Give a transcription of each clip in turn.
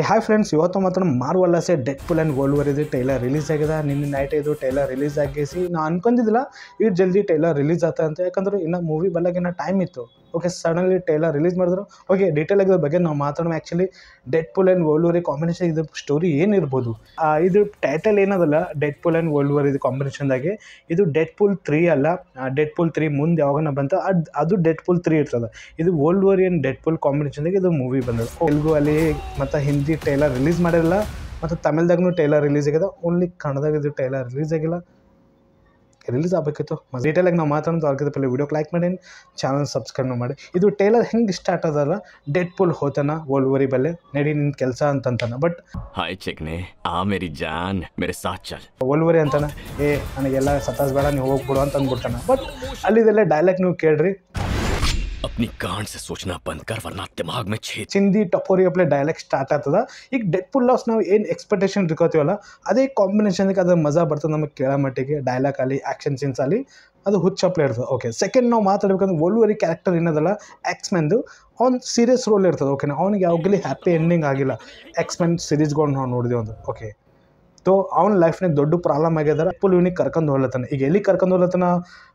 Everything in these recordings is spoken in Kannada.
ಹಾಯ್ ಫ್ರೆಂಡ್ಸ್, ಇವತ್ತು ಮಾತ್ರ ಮಾರ್ವಲ್ಲಸೆ ಡೆಡ್ಪೂಲ್ ಆ್ಯಂಡ್ ವೋಲ್ವರ್ ಇದು ಟೈಲರ್ ರಿಲೀಸ್ ಆಗಿದೆ. ನಿನ್ನೆ ನೈಟ್ ಇದು ಟೈಲರ್ ರಿಲೀಸ್ ಆಗಿಸಿ ನಾನು ಅನ್ಕೊಂಡಿದ್ದಿಲ್ಲ ಇಷ್ಟು ಜಲ್ದಿ ಟೈಲರ್ ರಿಲೀಸ್ ಆಗ್ತಾ ಅಂತ. ಯಾಕಂದ್ರೆ ಇನ್ನು ಮೂವಿ ಬರೋಕ್ಕಿನ್ನ ಟೈಮ್ ಇತ್ತು. ಓಕೆ, ಸಡನ್ಲಿ ಟೈಲರ್ ರಿಲೀಸ್ ಮಾಡಿದ್ರು. ಓಕೆ, ಡೀಟೇಲ್ ಆಗಿ ಬಗ್ಗೆ ನಾವು ಮಾತಾಡೋಣ. ಆ್ಯಕ್ಚುಲಿ ಡೆಡ್ಪೂಲ್ ಆ್ಯಂಡ್ ವೋಲ್ವರ್ ಕಾಂಬಿನೇಷನ್ ಇದು ಸ್ಟೋರಿ ಏನಿರ್ಬೋದು. ಇದು ಟೈಟಲ್ ಏನದಲ್ಲ, ಡೆಡ್ಪೂಲ್ ಆ್ಯಂಡ್ ವೋಲ್ವರ್ ಇದು ಕಾಂಬಿನೇಷನ್ದಾಗೆ ಇದು ಡೆಡ್ಪೂಲ್ 3 ಅಲ್ಲ. ಡೆಡ್ಪೂಲ್ 3 ಮುಂದೆ ಯಾವಾಗನ ಬಂತ ಅದು ಡೆಡ್ಪೂಲ್ 3 ಇರ್ತದೆ. ಇದು ವೋಲ್ವರಿಯನ್ ಡೆಡ್ಪೂಲ್ ಕಾಂಬಿನೇಷನ್ದಾಗೆ ಇದು ಮೂವಿ ಬಂದದ್ದು. ತೆಲುಗು ಅಲ್ಲಿ ಮತ್ತು ಹಿಂದಿ ಟೈಲರ್ ರಿಲೀಸ್ ಮಾಡಿರಲ್ಲ, ಮತ್ತು ತಮಿಳ್ದಾಗೂ ಟೈಲರ್ ರಿಲೀಸ್ ಆಗಿದೆ. ಓನ್ಲಿ ಕನ್ನಡದಾಗ ಇದು ಟೈಲರ್ ರಿಲೀಸ್ ಆಗಿಲ್ಲ. ರಿಲೀಸ್ ಆಗಬೇಕಿತ್ತು. ಡೀಟೇಲಾಗಿ ನಾವು ಮಾತಾಡೋದು ಅವ್ರಿಗೆ ಪಹಲೆ ವಿಡಿಯೋಕ್ಕೆ ಲೈಕ್ ಮಾಡಿ, ಚಾನಲ್ ಸಬ್ಸ್ಕ್ರೈಬ್ ಮಾಡಿ. ಇದು ಟೈಲರ್ ಹೆಂಗೆ ಸ್ಟಾರ್ಟ್ ಅದಲ್ಲ, ಡೆಡ್ಪೂಲ್ ಹೋತಾನ ವೋಲ್ವರಿ ಬಲ್ಲೆ ನಡಿ ನಿನ್ನ ಕೆಲಸ ಅಂತಂತಾನ. ಬಟ್ ಹಾಯ್ ಚಿಕ್ನೆ, ಆ ಮೇರಿ ಜಾನ್ ಮೇರೆ ಸಾಥ್ ಚಲ್. ವೋಲ್ವರಿ ಅಂತಾನ, ನನಗೆಲ್ಲ ಸತಾಸ್ಬೇಡ, ನೀವು ಹೋಗ್ಬಿಡು ಅಂತ ಅಂದ್ಬಿಡ್ತಾನೆ. ಬಟ್ ಅಲ್ಲಿದೆಲ್ಲ ಡೈಲಾಗ್ ನೀವು ಕೇಳ್ರಿ. अपनी कान से सोचना बंद कर वरना दिमाग में छेद. ಚಿಂದಿ ಟಪೋರಿ ಅಪ್ಲೆ ಡೈಲಾಗ್ ಸ್ಟಾರ್ಟ್ ಆಗ್ತದ. ಈಗ ಡೆಡ್ಪೂಲ್ ಲಾಸ್ ನಾವು ಏನು ಎಕ್ಸ್ಪೆಕ್ಟೇಷನ್ ಇಟ್ಕೋತೀವಲ್ಲ, ಅದೇ ಕಾಂಬಿನೇಷನ್ಗೆ ಅದು ಮಜಾ ಬರ್ತದೆ ನಮಗೆ ಕೇಳೋ ಮಟ್ಟಿಗೆ. ಡೈಲಾಗ್ ಆಗಲಿ, ಆ್ಯಕ್ಷನ್ ಸೀನ್ಸ್ ಆಗಲಿ, ಅದು ಹುಚ್ಚಪ್ಲೆ ಇರ್ತದೆ. ಓಕೆ, ಸೆಕೆಂಡ್ ನಾವು ಮಾತಾಡ್ಬೇಕಂದ್ರೆ ವೋಲ್ವರಿ ಕ್ಯಾರೆಕ್ಟರ್ ಏನದಲ್ಲ, ಎಕ್ಸ್ಮೆನ್ದು ಅವ್ನು ಸೀರಿಯಸ್ ರೋಲ್ ಇರ್ತದೆ. ಓಕೆನಾ, ಅವ್ನಿಗೆ ಯಾವಾಗಲೂ ಹ್ಯಾಪಿ ಎಂಡಿಂಗ್ ಆಗಿಲ್ಲ. ಎಕ್ಸ್ಮೆನ್ ಸೀರೀಸ್ಗಳು ನಾವು ನೋಡಿದೆವು ಒಂದು. ಓಕೆ, ತೋ ಅವ್ನ ಲೈಫ್ನಾಗ ದೊಡ್ಡ ಪ್ರಾಬ್ಲಮ್ ಆಗ್ಯದಾರ. ಫುಲ್ ಇವನಿಗೆ ಕರ್ಕೊಂಡು ಹೋಗ್ಲತ್ತಾನ. ಈಗ ಎಲ್ಲಿ ಕರ್ಕೊಂಡು ಹೋಗ್ಲತ್ತಾನ,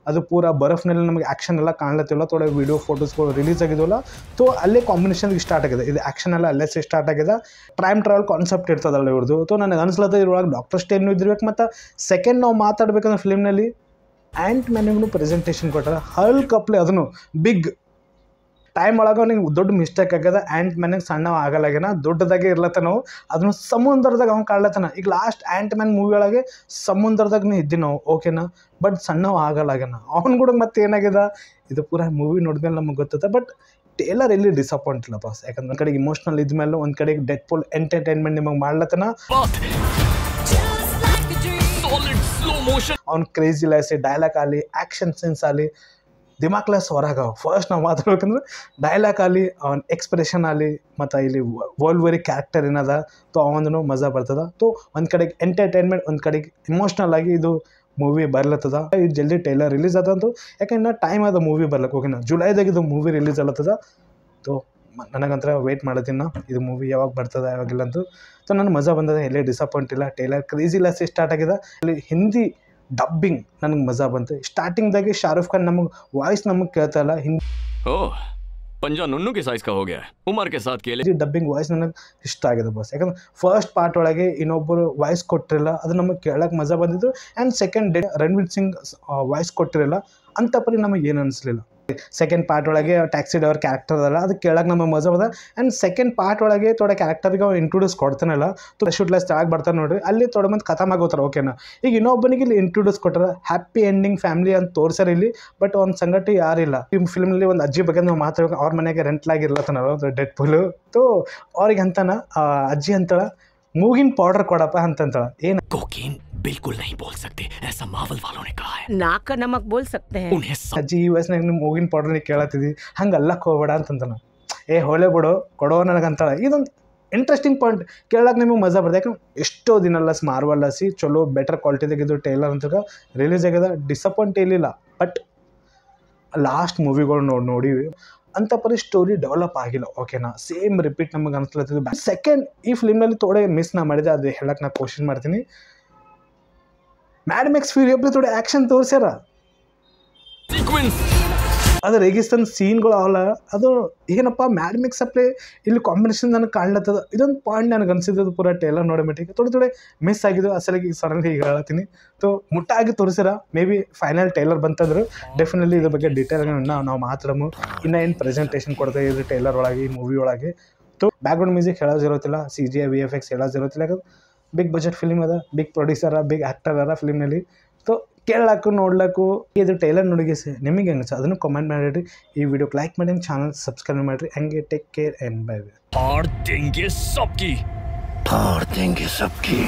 ಅದು ಪೂರಾ ಬರ್ಫ್ನಲ್ಲಿ ನಮಗೆ ಆ್ಯಕ್ಷನ್ ಎಲ್ಲ ಕಾಣ್ಲತ್ತಿಲ್ಲ. ಥೋಡೆ ವೀಡಿಯೋ ಫೋಟೋಸ್ಗಳು ರಿಲೀಸ್ ಆಗಿದ್ವಲ್ಲ, ತೋ ಅಲ್ಲೇ ಕಾಂಬಿನೇಷನ್ಗೆ ಸ್ಟಾರ್ಟ್ ಆಗಿದೆ. ಇದು ಆ್ಯಕ್ಷನ್ ಎಲ್ಲ ಅಲ್ಲೇ ಸ್ಟಾರ್ಟ್ ಆಗಿದೆ. ಟೈಮ್ ಟ್ರಾವೆಲ್ ಕಾನ್ಸೆಪ್ಟ್ ಇರ್ತದಲ್ಲ ಇವ್ರದ್ದು. ತೋ ನನಗೆ ಅನಿಸ್ಲತ್ತ ಇದ್ರೊಳಗೆ ಡಾಕ್ಟರ್ ಸ್ಟೇನು ಇದ್ದಿರ್ಬೇಕು. ಮತ್ತು ಸೆಕೆಂಡ್ ನಾವು ಮಾತಾಡ್ಬೇಕಂದ್ರೆ ಫಿಲ್ಮ್ನಲ್ಲಿ ಆ್ಯಂಟ್ ಮ್ಯಾನಿಗೂ ಪ್ರೆಸೆಂಟೇಷನ್ ಕೊಟ್ಟಾರ. ಹಲ್ಕ್ ಅಪ್ಲೆ ಅದನ್ನು ಬಿಗ್ ಟೈಮ್ ಒಳಗೆ ಅವ್ನಿಗೆ ದೊಡ್ಡ ಮಿಸ್ಟೇಕ್ ಆಗ್ಯದ. ಆ್ಯಂಟ್ ಮ್ಯಾನಿಗೆ ಸಣ್ಣ ಆಗಲಾಗ್ಯಾನ, ದೊಡ್ಡದಾಗೆ ಇರ್ಲತ್ತ. ನಾವು ಅದನ್ನು ಸಮುದ್ರದಾಗ ಅವ್ನು ಕಾಣ್ಲತ್ತಾನ. ಈಗ ಲಾಸ್ಟ್ ಆ್ಯಂಟ್ ಮ್ಯಾನ್ ಮೂವಿ ಒಳಗೆ ಸಮುದ್ರದಾಗನೇ ಇದ್ದೀವಿ ನಾವು. ಓಕೆನಾ, ಬಟ್ ಸಣ್ಣವ ಆಗಲಾಗ್ಯಾನ. ಅವ್ನು ಕೂಡ ಮತ್ತೆ ಏನಾಗಿದೆ, ಇದು ಪೂರಾ ಮೂವಿ ನೋಡಿದ್ಮೇಲೆ ನಮಗೆ ಗೊತ್ತದ. ಬಟ್ ಟೇಲರ್ ಎಲ್ಲಿ ಡಿಸಪಾಯಿಂಟ್ ಇಲ್ಲ ಬಾಸ್. ಯಾಕಂದ್ರೆ ಒಂದು ಕಡೆಗೆ ಇಮೋಷ್ನಲ್ ಇದ್ಮೇಲೆ ಒಂದು ಕಡೆಗೆ ಡೆಡ್ಪೂಲ್ ಎಂಟರ್ಟೈನ್ಮೆಂಟ್ ನಿಮಗೆ ಮಾಡ್ಲತ್ತನ. ಅವ್ನು ಕ್ರೇಜಿ ಲೈಸ್ ಡೈಲಾಗ್ ಆಗಲಿ, ಆ್ಯಕ್ಷನ್ ಸೀನ್ಸ್ ಆಗಲಿ, ದಿಮಾಕ್ ಲೆಸ್ ಹೊರಗೆ. ಫಸ್ಟ್ ನಾವು ಮಾತಾಡ್ಬೇಕಂದ್ರೆ ಡೈಲಾಗ್ ಆಗಲಿ, ಅವನ ಎಕ್ಸ್ಪ್ರೆಷನ್ ಆಗಲಿ, ಮತ್ತು ಇಲ್ಲಿ ವೋಲ್ವರಿ ಕ್ಯಾರೆಕ್ಟರ್ ಏನದ, ತೋ ಅವನೂ ಮಜಾ ಬರ್ತದೆ. ತೋ ಒಂದು ಕಡೆಗೆ ಎಂಟರ್ಟೈನ್ಮೆಂಟ್, ಒಂದು ಕಡೆಗೆ ಇಮೋಷ್ನಲ್ ಆಗಿ ಇದು ಮೂವಿ ಬರ್ಲತ್ತದ. ಇದು ಜಲ್ದಿ ಟೈಲರ್ ರಿಲೀಸ್ ಆದಂತು. ಯಾಕೆಂದ್ರೆ ಟೈಮ್ ಅದ ಮೂವಿ ಬರ್ಲಕ್ಕೆ. ಓಕೆನಾ, ಜುಲೈದಾಗ ಇದು ಮೂವಿ ರಿಲೀಸ್ ಆಗ್ಲತ್ತದ. ತೋ ನನಗಂತರ ವೆಯ್ಟ್ ಮಾಡತ್ತೀನಿ ಇದು ಮೂವಿ ಯಾವಾಗ ಬರ್ತದೆ ಯಾವಾಗಿಲ್ಲ ಅಂತೂ. ಸೊ ನನಗೆ ಮಜಾ ಬಂದದ, ಎಲ್ಲೇ ಡಿಸಪಾಯಿಂಟ್ ಇಲ್ಲ. ಟೈಲರ್ ಕ್ರೇಜಿ ಲೆಸ್ ಸ್ಟಾರ್ಟ್ ಆಗಿದೆ. ಅಲ್ಲಿ ಹಿಂದಿ ಡಬ್ಬಿಂಗ್ ನನಗೆ ಮಜಾ ಬಂತು. ಸ್ಟಾರ್ಟಿಂಗ್ದಾಗೆ ಶಾರುಖ್ ಖಾನ್ ನಮಗೆ ವಾಯ್ಸ್ ನಮಗೆ ಕೇಳ್ತಾ ಇಲ್ಲ. ಹಿಂದಿ पंजा नुन्नू के साइज का हो गया, उमर के साथ केले. ಡಬ್ಬಿಂಗ್ ವಾಯ್ಸ್ ನನಗೆ ಇಷ್ಟ ಆಗಿದೆ ಬಾಸ್. ಯಾಕಂದ್ರೆ ಫಸ್ಟ್ ಪಾರ್ಟ್ ಒಳಗೆ ಇನ್ನೊಬ್ಬರು ವಾಯ್ಸ್ ಕೊಟ್ಟಿರಲ್ಲ, ಅದು ನಮಗೆ ಕೇಳಕ್ಕೆ ಮಜಾ ಬಂದಿದ್ದು. And second Ranveer Singh voice ಕೊಟ್ಟಿರಲ್ಲ, ಅಂತ ಪರಿ ನಮಗೆ ಏನು ಅನಿಸ್ಲಿಲ್ಲ. ಸೆಕೆಂಡ್ ಪಾರ್ಟ್ ಒಳಗೆ ಟ್ಯಾಕ್ಸಿ ಡ್ರೈವರ್ ಕ್ಯಾರೆಕ್ಟರ್ ಅದಲ್ಲ, ಅದು ಕೇಳಕ್ಕೆ ನಮಗೆ ಮಜಾ ಬದ. ಆ್ಯಂಡ್ ಸೆಕೆಂಡ್ ಪಾರ್ಟ್ ಒಳಗೆ ಥೋಡೆ ಕ್ಯಾರೆಕ್ಟರ್ಗೆ ಅವ್ನು ಇಂಟ್ರೊಡ್ಯೂಸ್ ಕೊಡ್ತಾನಲ್ಲ, ಶೂಟ್ಲೆಸ್ ತೆಳಗೆ ಬರ್ತಾರೆ ನೋಡ್ರಿ, ಅಲ್ಲಿ ಥೋಡೆ ಮಂದಿ ಖತಮ್ ಆಗೋತಾರೆ. ಓಕೆನಾ, ಈಗ ಇನ್ನೊಬ್ಬನಿಗೆ ಇಲ್ಲಿ ಇಂಟ್ರೊಡ್ಯೂಸ್ ಕೊಟ್ಟಾರ, ಹ್ಯಾಪಿ ಎಂಡಿಂಗ್ ಫ್ಯಾಮಿಲಿ ಅಂತ ತೋರ್ಸಾರ ಇಲ್ಲಿ. ಬಟ್ ಅವ್ನ ಸಂಗತಿ ಯಾರಿಲ್ಲ. ಈ ಫಿಲ್ಮಲ್ಲಿ ಒಂದು ಅಜ್ಜಿ ಬಗ್ಗೆ ನಾವು ಮಾತಾಡ್ಬೇಕು. ಅವ್ರ ಮನೆಗೆ ರೆಂಟ್ಲಾಗಿರ್ಲತ್ತಾನ ಡೆಡ್ಪೂಲು. ತೋ ಅವ್ರಿಗೆ ಅಂತಾನ ಅಜ್ಜಿ ಅಂತಳ, ಮೂಗಿನ ಪೌಡರ್ ಕೊಡಪ್ಪ ಅಂತಂತಳ. ಏನು कोकीन बिल्कुल नहीं बोल सकते, ऐसा मावल वालों ने कहा है. नाक का नमक बोल सकते हैं. उन्हें ಅಜ್ಜಿ ಈ ವಯಸ್ಸಿನಾಗ ನಿಮ್ಮ ಮೂಗಿನ ಪೌಡರ್ ನೀವು ಕೇಳತ್ತಿದ್ದಿ, ಹಂಗೆ ಅಲ್ಲಕ್ಕೆ ಹೋಗ್ಬೇಡ ಅಂತಂತಾನ. ಹೊಳೆ ಬಿಡು ಕೊಡೋ ನನಗಂತಾಳ. ಇದೊಂದು ಇಂಟ್ರೆಸ್ಟಿಂಗ್ ಪಾಯಿಂಟ್, ಕೇಳಕ್ಕೆ ನಿಮಗೆ ಮಜಾ ಬರ್ತದೆ. ಯಾಕಂದ್ರೆ ಎಷ್ಟೋ ದಿನ ಮಾರ್ವಲ್ಲಸಿ ಚಲೋ ಬೆಟರ್ ಕ್ವಾಲಿಟಿದಾಗಿದ್ದು ಟೈಲರ್ ಅಂತ ರಿಲೀಸ್ ಆಗ್ಯದ. ಡಿಸಪಾಯಿಂಟ್ ಇರಲಿಲ್ಲ. ಬಟ್ ಲಾಸ್ಟ್ ಮೂವಿಗಳು ನೋಡಿವಿ ಅಂತ ಪರಿ ಸ್ಟೋರಿ ಡೆವಲಪ್ ಆಗಿಲ್ಲ. ಓಕೆನಾ, ಸೇಮ್ ರಿಪೀಟ್ ನಮಗೆ ಅನಿಸ್ಲತ್ತಿದ್ದು. ಸೆಕೆಂಡ್ ಈ ಫಿಲ್ಮ್ನಲ್ಲಿ ಥೋಡೆ ಮಿಸ್ ನಾ ಮಾಡಿದೆ, ಅದು ಹೇಳಕ್ಕೆ ನಾ ಕೋಶಿಶ್ ಮಾಡ್ತೀನಿ. ಮ್ಯಾಡ್ ಮ್ಯಾಕ್ಸ್ ಫ್ಯೂರಿ ಅಪ್ಲೆ ಥೋಡೆ ಆ್ಯಕ್ಷನ್ ತೋರಿಸ್ಯಾರ. ಅದು ರೇಗಿಸ್ತಾನ ಸೀನ್ಗಳು ಅವಲ್ಲ, ಅದು ಏನಪ್ಪ ಮ್ಯಾಡ್ ಮ್ಯಾಕ್ಸ್ ಅಪ್ಲೆ ಇಲ್ಲಿ ಕಾಂಬಿನೇಷನ್ ನನಗೆ ಕಾಣ್ಲತ್ತದ. ಇದೊಂದು ಪಾಯಿಂಟ್ ನನಗೆ ಅನಿಸಿದ್ದು ಪೂರ ಟೈಲರ್ ನೋಡಿ ಮಟ್ಟಿಗೆ ಥೋಡೆ ಮಿಸ್ ಆಗಿದ್ದು. ಅಸಲಿಗೆ ಈಗ ಸಡನ್ಲಿ ಈಗ ಹೇಳ್ತೀನಿ. ತೋ ಮುಟ್ಟಾಗಿ ತೋರಿಸಿರ. ಮೇ ಬಿ ಫೈನಲ್ ಟೈಲರ್ ಬಂತಂದ್ರೆ ಡೆಫಿನೆಟ್ಲಿ ಇದ್ರ ಬಗ್ಗೆ ಡೀಟೇಲ್ ನಾವು ಮಾತಾಡಮು. ಇನ್ನೂ ಏನು ಪ್ರೆಸೆಂಟೇಷನ್ ಕೊಡ್ತಾ ಇದ್ರಿ ಟೈಲರ್ ಒಳಗೆ, ಈ ಮೂವಿ ಒಳಗೆ. ತೋ ಬ್ಯಾಕ್ಗ್ರೌಂಡ್ ಮ್ಯೂಸಿಕ್ ಹೇಳೋದಿರೋತಿಲ್ಲ, CGI VFX ಹೇಳೋದಿರೋತಿಲ್ಲ. ಯಾಕಂದ್ರೆ ಬಿಗ್ ಬಜೆಟ್ ಫಿಲ್ಮ್ ಅದ, ಬಿಗ್ ಪ್ರೊಡ್ಯೂಸರ, ಬಿಗ್ ಆ್ಯಕ್ಟರ್ ಅದ ಫಿಲ್ಮ್ನಲ್ಲಿ. ತೋ ಕೇಳಕ್ಕೂ ನೋಡ್ಲಕ್ಕೂ ಇದು ಟೈಲರ್ ನೋಡಿಗೆ ನಿಮಗೆ ಹೆಂಗೆ ಅದನ್ನು ಕಮೆಂಟ್ ಮಾಡಿರಿ. ಈ ವಿಡಿಯೋಕ್ಕೆ ಲೈಕ್ ಮಾಡಿ, ಚಾನಲ್ ಸಬ್ಸ್ಕ್ರೈಬ್ ಮಾಡಿರಿ. ಹಂಗೆ ಟೇಕ್ ಕೇರ್ ಆ್ಯಂಡ್ ಬೈ. फाड़ देंगे सबकी.